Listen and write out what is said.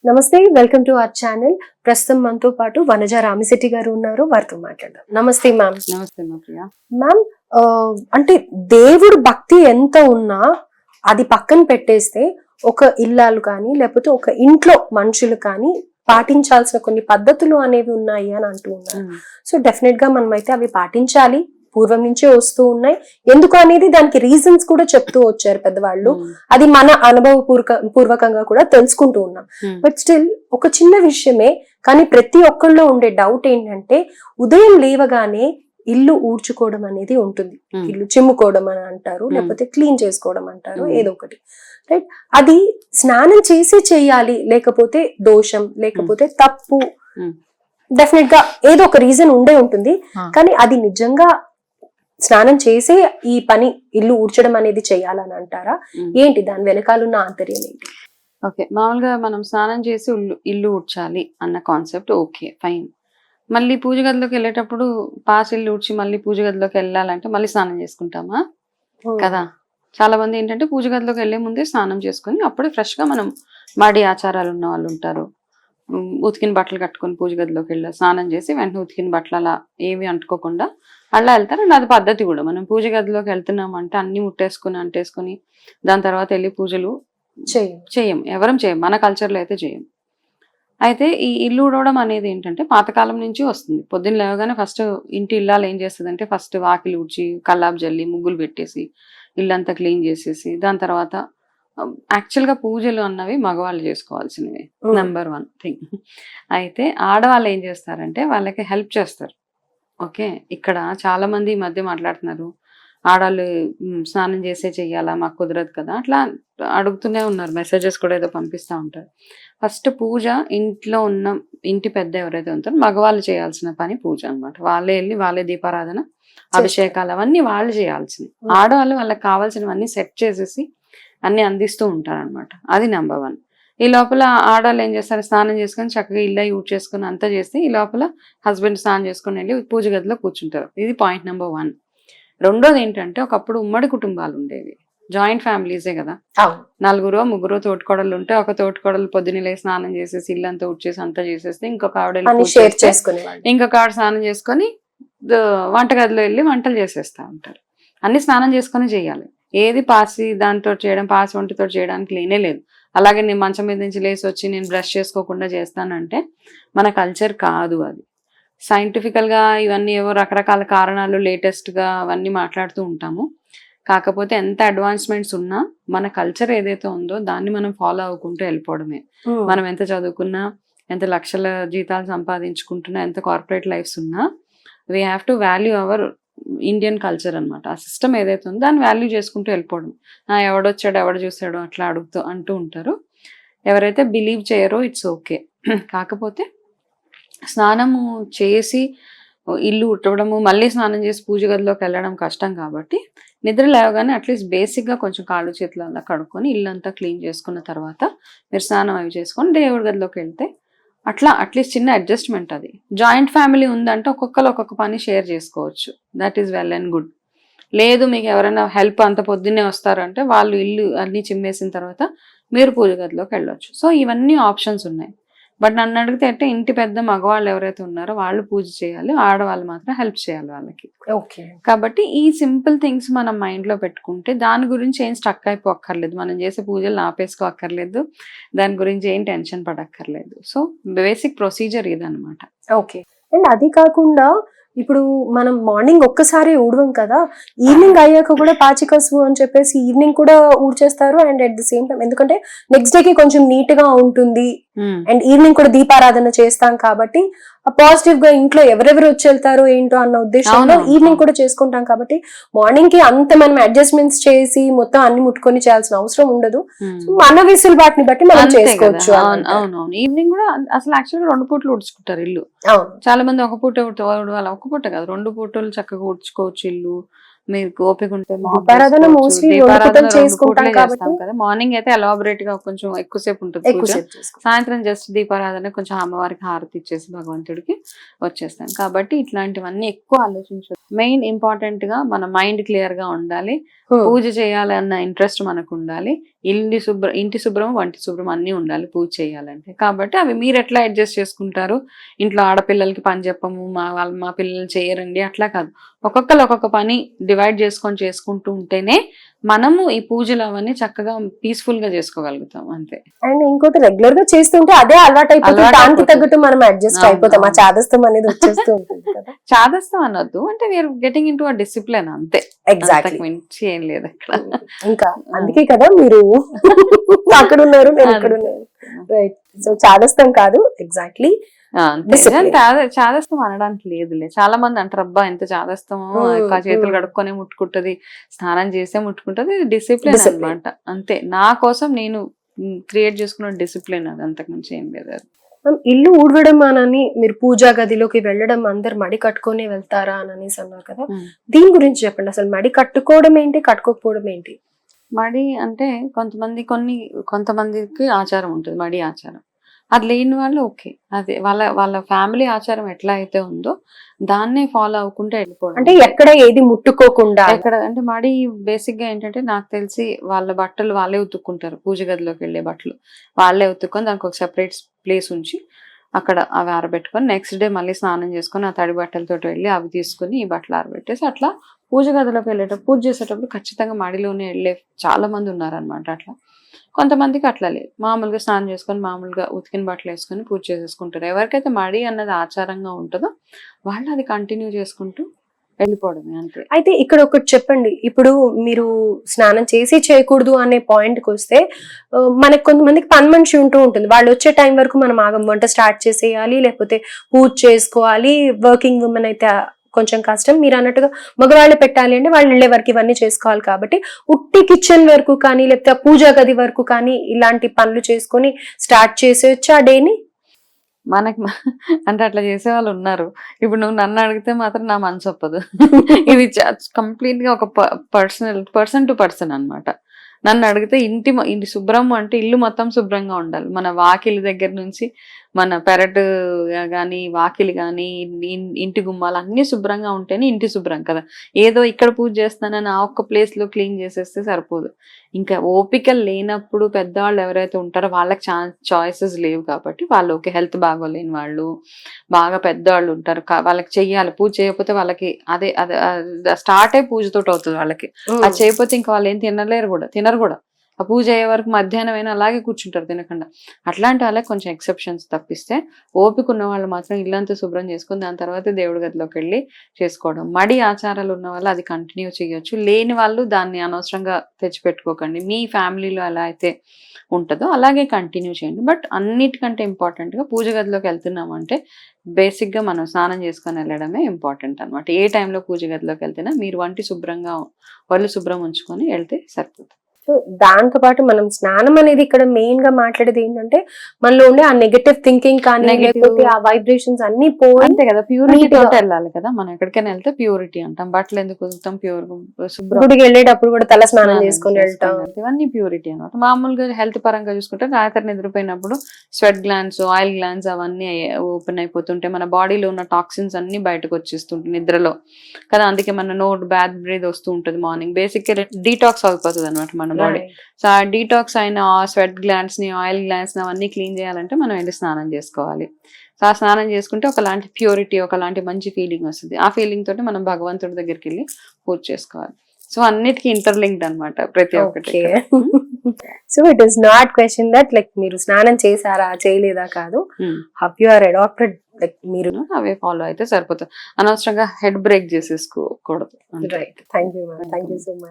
నమస్తే, welcome to our channel. ప్రస్తుతం మనతో పాటు వనజ రామిశెట్టి గారు ఉన్నారు, వారితో మాట్లాడదాం. నమస్తే మ్యామ్. నమస్తే ప్రియా. మ్యామ్, అంటే దేవుడు భక్తి ఎంత ఉన్నా అది పక్కన పెట్టేస్తే ఒక ఇల్లాలు కానీ లేకపోతే ఒక ఇంట్లో మనుషులు కానీ పాటించాల్సిన కొన్ని పద్ధతులు అనేవి ఉన్నాయి అని అంటూ ఉన్నారు. సో డెఫినెట్ గా మనమైతే అవి పాటించాలి, పూర్వం నుంచే వస్తూ ఉన్నాయి. ఎందుకు అనేది దానికి రీజన్స్ కూడా చెప్తూ వచ్చారు పెద్దవాళ్ళు. అది మన అనుభవ పూర్వకంగా కూడా తెలుసుకుంటూ ఉన్నాం. బట్ స్టిల్ ఒక చిన్న విషయమే, కానీ ప్రతి ఒక్కళ్ళలో ఉండే డౌట్ ఏంటంటే ఉదయం లేవగానే ఇల్లు ఊడ్చుకోవడం అనేది ఉంటుంది. ఇల్లు చిమ్ముకోవడం అని అంటారు, లేకపోతే క్లీన్ చేసుకోవడం అంటారు, ఏదో ఒకటి. రైట్? అది స్నానం చేసి చెయ్యాలి, లేకపోతే దోషం, లేకపోతే తప్పు, డెఫినెట్ గా ఏదో ఒక రీజన్ ఉండే ఉంటుంది. కానీ అది నిజంగా స్నానం చేసే ఈ పని ఇల్లు ఊడ్చడం అనేది చెయ్యాలని అంటారా? ఏంటి దాని వెనకాలన్న ఆంతర్యం ఏంటి? ఓకే, మామూలుగా మనం స్నానం చేసి ఇల్లు ఊడ్చాలి అన్న కాన్సెప్ట్ ఓకే, ఫైన్. మళ్ళీ పూజ గదిలోకి వెళ్ళేటప్పుడు పాస్ ఇల్లు ఊడ్చి మళ్ళీ పూజ గదిలోకి వెళ్ళాలంటే మళ్ళీ స్నానం చేసుకుంటామా కదా? చాలా మంది ఏంటంటే పూజ గదిలోకి వెళ్లే ముందే స్నానం చేసుకుని అప్పుడే ఫ్రెష్ గా మనం మడి ఆచారాలు ఉన్న వాళ్ళు ఉంటారు. ఉతికిన బట్టలు కట్టుకుని పూజ గదిలోకి వెళ్ళి స్నానం చేసి వెంటనే ఉతికిన బట్టలు అలా ఏమి అంటుకోకుండా అలా వెళ్తారు. అండ్ అది పద్ధతి కూడా. మనం పూజ గదిలోకి వెళ్తున్నాం అంటే అన్ని ముట్టేసుకుని అంటేసుకుని దాని తర్వాత వెళ్ళి పూజలు చేయం, ఎవరం చేయం, మన కల్చర్లో అయితే చేయం. అయితే ఈ ఇల్లు ఊడవడం అనేది ఏంటంటే పాతకాలం నుంచి వస్తుంది. పొద్దున్న లేవగానే ఫస్ట్ ఇంటి ఇల్లాలు ఏం చేస్తుంది అంటే ఫస్ట్ వాకిలి ఊడ్చి కల్లాపు జల్లి ముగ్గులు పెట్టేసి ఇల్లంతా క్లీన్ చేసేసి దాని తర్వాత యాక్చువల్గా పూజలు అన్నవి మగవాళ్ళు చేసుకోవాల్సినవి, నెంబర్ 1 థింగ్. అయితే ఆడవాళ్ళు ఏం చేస్తారంటే వాళ్ళకి హెల్ప్ చేస్తారు. ఓకే, ఇక్కడ చాలా మంది ఈ మధ్య మాట్లాడుతున్నారు, ఆడవాళ్ళు స్నానం చేసే చెయ్యాలా, మాకు కుదరదు కదా, అట్లా అడుగుతూనే ఉన్నారు. మెసేజెస్ కూడా ఏదో పంపిస్తూ ఉంటారు. ఫస్ట్ పూజ ఇంట్లో ఉన్న ఇంటి పెద్ద ఎవరైతే ఉంటారో మగవాళ్ళు చేయాల్సిన పని పూజ అనమాట. వాళ్ళే వెళ్ళి వాళ్ళే దీపారాధన, అభిషేకాలు అవన్నీ వాళ్ళు చేయాల్సింది. ఆడవాళ్ళు వాళ్ళకి కావాల్సినవన్నీ సెట్ చేసేసి అన్ని అందిస్తూ ఉంటారనమాట. అది నెంబర్ 1. ఈ లోపల ఆడవాళ్ళు ఏం చేస్తారు, స్నానం చేసుకొని చక్కగా ఇల్లు యూజ్ చేసుకుని అంతా చేస్తే ఈ లోపల హస్బెండ్ స్నానం చేసుకుని వెళ్ళి పూజ గదిలో కూర్చుంటారు. ఇది పాయింట్ నెంబర్ 1. రెండోది ఏంటంటే ఒకప్పుడు ఉమ్మడి కుటుంబాలు ఉండేవి, జాయింట్ ఫ్యామిలీసే కదా. 4 3 తోటికోడళ్ళు ఉంటే ఒక తోటికోడలు పొద్దున్నే స్నానం చేసేసి ఇల్లంతా ఉడ్చేసి అంతా చేసేస్తే ఇంకొక ఆవిడ ఇంకొక ఆవిడ స్నానం చేసుకొని వంటగదిలో వెళ్ళి వంటలు చేసేస్తా ఉంటారు. అన్ని స్నానం చేసుకొని చేయాలి. ఏది పాసి దాంతో చేయడం, పాసి వంటతో చేయడానికి లేనే లేదు. అలాగే నేను మంచం మీద నుంచి లేసి వచ్చి నేను బ్రష్ చేసుకోకుండా చేస్తానంటే మన కల్చర్ కాదు అది. సైంటిఫికల్ గా ఇవన్నీ ఏవో రకరకాల కారణాలు లేటెస్ట్ గా అవన్నీ మాట్లాడుతూ ఉంటాము. కాకపోతే ఎంత అడ్వాన్స్మెంట్స్ ఉన్నా మన కల్చర్ ఏదైతే ఉందో దాన్ని మనం ఫాలో అవ్వకుంటూ వెళ్ళిపోవడమే. మనం ఎంత చదువుకున్నా, ఎంత లక్షల జీతాలు సంపాదించుకుంటున్నా, ఎంత కార్పొరేట్ లైఫ్స్ ఉన్నా we have to value our Indian culture అనమాట. ఆ సిస్టమ్ ఏదైతే ఉందో దాన్ని వాల్యూ చేసుకుంటూ వెళ్ళిపోవడం. ఎవడొచ్చాడు ఎవడు చూసాడు అట్లా అంటూ ఉంటారు. ఎవరైతే బిలీవ్ చేయరో ఇట్స్ ఓకే. కాకపోతే స్నానము చేసి ఇల్లు ఉట్టడము, మళ్ళీ స్నానం చేసి పూజ గదిలోకి వెళ్ళడం కష్టం కాబట్టి నిద్ర లేవగానే అట్లీస్ట్ బేసిక్గా కొంచెం కాళ్ళు చేతులు అలా కడుక్కొని ఇల్లంతా క్లీన్ చేసుకున్న తర్వాత మీరు స్నానం అవి చేసుకొని దేవుడి గదిలోకి వెళ్తే అట్లా అట్లీస్ట్ చిన్న అడ్జస్ట్మెంట్. అది జాయింట్ ఫ్యామిలీ ఉందంటే ఒక్కొక్కరు ఒక్కొక్క పని షేర్ చేసుకోవచ్చు, that is well and good. లేదు మీకు ఎవరైనా హెల్ప్ అంత పొద్దున్నే వస్తారంటే వాళ్ళు ఇల్లు అన్ని చిమ్మేసిన తర్వాత మీరు పూజ గదిలోకి వెళ్ళొచ్చు. సో ఇవన్నీ ఆప్షన్స్ ఉన్నాయి. బట్ నన్ను అడిగితే అంటే ఇంటి పెద్ద మగవాళ్ళు ఎవరైతే ఉన్నారో వాళ్ళు పూజ చేయాలి, ఆడవాళ్ళు మాత్రం హెల్ప్ చేయాలి వాళ్ళకి. ఓకే, కాబట్టి ఈ సింపుల్ థింగ్స్ మనం మైండ్ లో పెట్టుకుంటే దాని గురించి ఏం స్టక్ అయిపోక్కర్లేదు, మనం చేసే పూజలు ఆపేసుకోక్కర్లేదు, దాని గురించి ఏం టెన్షన్ పడక్కర్లేదు. సో బేసిక్ ప్రొసీజర్ ఇదనమాట. ఓకే. అండ్ అది కాకుండా ఇప్పుడు మనం మార్నింగ్ ఒక్కసారి ఊడవం కదా, ఈవినింగ్ అయ్యాక కూడా పాచికసు అని చెప్పేసి ఈవినింగ్ కూడా ఊడ్చేస్తారు. And at the same time ఎందుకంటే నెక్స్ట్ డేకి కొంచెం నీట్ గా ఉంటుంది. అండ్ ఈవినింగ్ కూడా దీపారాధన చేస్తాం కాబట్టి పాజిటివ్ గా ఇంట్లో ఎవరెవరు వచ్చి వెళ్తారో ఏంటో అన్న ఉద్దేశంలో ఈవినింగ్ కూడా చేసుకుంటాం. కాబట్టి మార్నింగ్ కి అంత మనం అడ్జస్ట్మెంట్స్ చేసి మొత్తం అన్ని ముట్టుకొని చేయాల్సిన అవసరం ఉండదు. మన వెసులుబాటుని బట్టి మనం చేసుకోవచ్చు. అవునవును, ఈవినింగ్ కూడా అసలు యాక్చువల్గా 2 పూటలు ఉడ్చుకుంటారు ఇల్లు. చాలా మంది ఒక పూట ఒక పూట కాదు 2 పూటలు చక్కగా ఉడ్చుకోవచ్చు ఇల్లు. మీకు ఓపిక ఉంటే mop దీపారాధన చేసుకోవచ్చు. mostly రెండు దీపారాధన పూటలు 2 చేసుకుంటాం పూటలే కాబట్టి చేస్తాం కదా. మార్నింగ్ అయితే ఎలాబరేట్ గా కొంచెం ఎక్కువసేపు ఉంటుంది పూజ. ఎక్కువసేపు చేసుకుంటాం. సాయంత్రం జస్ట్ దీపారాధన కొంచెం అమ్మవారికి హారతి ఇచ్చేసి భగవంతుడికి వచ్చేస్తాం. కాబట్టి ఇట్లాంటివన్నీ ఎక్కువ ఆలోచించదు. మెయిన్ ఇంపార్టెంట్ గా మన మైండ్ క్లియర్ గా ఉండాలి, పూజ చేయాలన్న ఇంట్రెస్ట్ మనకు ఉండాలి, ఇంటి శుభ్రం వంటి శుభ్రం అన్ని ఉండాలి పూజ చేయాలంటే. కాబట్టి అవి మీరు ఎట్లా అడ్జస్ట్ చేసుకుంటారు, ఇంట్లో ఆడపిల్లలకి పని చెప్పము, మా పిల్లలు చేయరండి అట్లా కాదు. ఒక్కొక్కరు ఒక్కొక్క పని డివైడ్ చేసుకుంటూ ఉంటేనే మనము ఈ పూజలు అవన్నీ చక్కగా పీస్ఫుల్ గా చేసుకోగలుగుతాం అంతే. అండ్ ఇంకోటి రెగ్యులర్ గా చేస్తుంటే అదే అలవాటు అయిపోతుంది, అలవాటు దానికి అయిపోతుంది. తగ్గట్టు మనం అడ్జస్ట్ అవును, అయిపోతాం, ఆ అవును. చాదస్తం అనేది వచ్చేస్తూ ఉంటుంది కదా. చాదస్తం అనొద్దు, అంటే we are getting into a discipline అంతే. ఎగ్జాక్ట్లీ. అంతకు మించి ఏం లేదు అక్కడ. ఇంకా అందుకే కదా మీరు అక్కడ ఉన్నారు, నేను ఇక్కడ అంతే. ఉన్నాను. రైట్. సో చాదస్తం కాదు, ఎగ్జాక్ట్లీ అంతే. Discipline. చాదస్తం అనడానికి లేదులే. చాలా మంది అంటారు అబ్బా ఎంత చాదస్తమో, చేతులు కడుక్కొనే ముట్టుకుంటది, స్నానం చేసే ముట్టుకుంటది. Discipline Discipline. అన్నమాట అంతే. నా కోసం నేను క్రియేట్ చేసుకున్న డిసిప్లిన్ అది, అంతకు మించి ఏం లేదు అది. ఇల్లు ఊడవడం అని మీరు పూజా గదిలోకి వెళ్ళడం అందరు మడి కట్టుకొని వెళ్తారా అని అనేసి అన్నారు కదా, దీని గురించి చెప్పండి. అసలు మడి కట్టుకోవడం ఏంటి, కట్టుకోకపోవడం ఏంటి? మడి అంటే కొంతమందికి ఆచారం ఉంటుంది, మడి ఆచారం. అది లేని వాళ్ళు ఓకే, అదే వాళ్ళ ఫ్యామిలీ ఆచారం ఎట్లా అయితే ఉందో దాన్నే ఫాలో అవ్వకుంటే వెళ్ళిపోవడం. అంటే ఎక్కడ ఏది ముట్టుకోకుండా. ఎక్కడ అంటే మడి బేసిక్ గా ఏంటంటే నాకు తెలిసి వాళ్ళ బట్టలు వాళ్ళే ఉతుక్కుంటారు, పూజ గదిలోకి వెళ్ళే బట్టలు వాళ్ళే ఉతుక్కొని దానికి ఒక సెపరేట్ ప్లేస్ ఉంచి అక్కడ అవి ఆరబెట్టుకొని నెక్స్ట్ డే మళ్ళీ స్నానం చేసుకొని ఆ తడి బట్టలతో వెళ్ళి అవి తీసుకుని ఈ బట్టలు ఆరబెట్టేసి అట్లా పూజ గదిలోకి వెళ్ళేటప్పుడు పూజ చేసేటప్పుడు ఖచ్చితంగా మడిలోనే వెళ్ళే చాలా మంది ఉన్నారనమాట. అట్లా కొంతమందికి అట్లా లేదు, మామూలుగా స్నానం చేసుకొని మామూలుగా ఉతికిన బట్టలు వేసుకొని పూజ చేసేసుకుంటారు. ఎవరికైతే మడి అన్నది ఆచారంగా ఉంటుందో వాళ్ళు అది కంటిన్యూ చేసుకుంటూ వెళ్ళిపోవడమే అంతే. అయితే ఇక్కడ ఒకటి చెప్పండి, ఇప్పుడు మీరు స్నానం చేసి చేయకూడదు అనే పాయింట్ కి వస్తే మనకు కొంతమందికి పని మనిషి ఉంటూ ఉంటుంది, వాళ్ళు వచ్చే టైం వరకు మనం ఆగం, వంట స్టార్ట్ చేసేయాలి, లేకపోతే పూజ చేసుకోవాలి. వర్కింగ్ ఉమెన్ అయితే కొంచెం కష్టం. మీరు అన్నట్టుగా మగవాళ్ళు పెట్టాలి అంటే వాళ్ళు వెళ్ళే వరకు ఇవన్నీ చేసుకోవాలి. కాబట్టి ఉట్టి కిచెన్ వరకు కానీ లేకపోతే పూజా గది వరకు కానీ ఇలాంటి పనులు చేసుకొని స్టార్ట్ చేసేయచ్చు ఆ డేని. మనకి అంటే అట్లా చేసే వాళ్ళు ఉన్నారు. ఇప్పుడు నువ్వు నన్ను అడిగితే మాత్రం నా మనసు ఒప్పదు. ఇది కంప్లీట్ గా ఒక పర్సన్ టు పర్సన్ అన్నమాట. నన్ను అడిగితే ఇంటి శుభ్రం అంటే ఇల్లు మొత్తం శుభ్రంగా ఉండాలి. మన వాకిలి దగ్గర నుంచి మన పెరట్ గాని వాకిలి గాని ఇంటి గుమ్మాలు అన్ని శుభ్రంగా ఉంటేనే ఇంటి శుభ్రం కదా. ఏదో ఇక్కడ పూజ చేస్తానని ఆ ఒక్క ప్లేస్ లో క్లీన్ చేసేస్తే సరిపోదు. ఇంకా ఓపిక లేనప్పుడు పెద్దవాళ్ళు ఎవరైతే ఉంటారో వాళ్ళకి చాయిసెస్ లేవు కాబట్టి వాళ్ళు ఓకే, హెల్త్ బాగోలేని వాళ్ళు బాగా పెద్దవాళ్ళు ఉంటారు, వాళ్ళకి చెయ్యాలి. పూజ చేయకపోతే వాళ్ళకి అదే స్టార్ట్ అయ్యి పూజతోటి అవుతుంది వాళ్ళకి. అది చేయకపోతే ఇంకా వాళ్ళు ఏం తినరు కూడా. ఆ పూజ అయ్యే వరకు మధ్యాహ్నం అయినా అలాగే కూర్చుంటారు తినకుండా. అట్లాంటి వాళ్ళకి కొంచెం ఎక్సెప్షన్స్ తప్పిస్తే ఓపిక ఉన్న వాళ్ళు మాత్రం ఇల్లంతా శుభ్రం చేసుకుని దాని తర్వాత దేవుడి గదిలోకి వెళ్ళి చేసుకోవడం. మడి ఆచారాలు ఉన్న వాళ్ళు అది కంటిన్యూ చేయొచ్చు, లేని వాళ్ళు దాన్ని అనవసరంగా తెచ్చిపెట్టుకోకండి. మీ ఫ్యామిలీలో ఎలా అయితే ఉంటుందో అలాగే కంటిన్యూ చేయండి. బట్ అన్నిటికంటే ఇంపార్టెంట్ గా పూజ గదిలోకి వెళ్తున్నామంటే బేసిక్ గా మనం స్నానం చేసుకొని వెళ్ళడమే ఇంపార్టెంట్ అనమాట. ఏ టైంలో పూజ గదిలోకి వెళ్తేనా మీరు ఒళ్ళు శుభ్రం ఉంచుకొని వెళ్తే సరిపోతుంది. సో దాంతో పాటు మనం స్నానం అనేది ఇక్కడ మెయిన్ గా మాట్లాడేది ఏంటంటే మనలో ఉండే ఆ నెగటివ్ థింకింగ్ కానీ లేకపోతే ఆ వైబ్రేషన్స్ అన్ని పోయి అంతే కదా, ప్యూరిటీ తోటి వెళ్ళాలి కదా. మనం ఎక్కడికైనా వెళ్తే ప్యూరిటీ అంటాం, బట్టలు ఎందుకు కుదురుతాం, శుభ్రం. గుడికి వెళ్ళేటప్పుడు కూడా తల స్నానం చేసుకొని వెళ్తాం, ఇవన్నీ ప్యూరిటీ అనమాట. మామూలుగా హెల్త్ పరంగా చూసుకుంటే రాత్రి నిద్రపోయినప్పుడు స్వెట్ గ్లాండ్స్, ఆయిల్ గ్లాండ్స్ అవన్నీ ఓపెన్ అయిపోతుంటే మన బాడీలో ఉన్న టాక్సిన్స్ అన్ని బయటకు వచ్చేస్తుంటాయి నిద్రలో కదా. అందుకే మన నోట్ బ్యాడ్ బ్రీత్ వస్తూ ఉంటుంది మార్నింగ్. బేసిక్ డీటాక్స్ అయిపోతుంది అనమాట మన బాడీ. సో ఆ డీటాక్స్ అయిన స్వెట్ గ్లాండ్స్ ని, ఆయిల్ గ్లాండ్స్ ని అవన్నీ క్లీన్ చేయాలంటే మనం వెళ్ళి స్నానం చేసుకోవాలి. సో ఆ స్నానం చేసుకుంటే ఒకలాంటి ప్యూరిటీ, ఒకలాంటి మంచి ఫీలింగ్ వస్తుంది. ఆ ఫీలింగ్ తోటి మనం భగవంతుడి దగ్గరికి వెళ్ళి పూజ చేసుకోవాలి. సో అన్నిటికీ ఇంటర్లింక్డ్ అనమాట ప్రతి ఒక్కటి. So it is not question that like మీరు స్నానం చేశారా చేయలేదా కాదు, how you are adapted, like మీరు అవే ఫాలో అయితే సరిపోతుంది. అనవసరంగా హెడ్ బ్రేక్ చేసేసుకోకూడదు. Right. Thank you so much.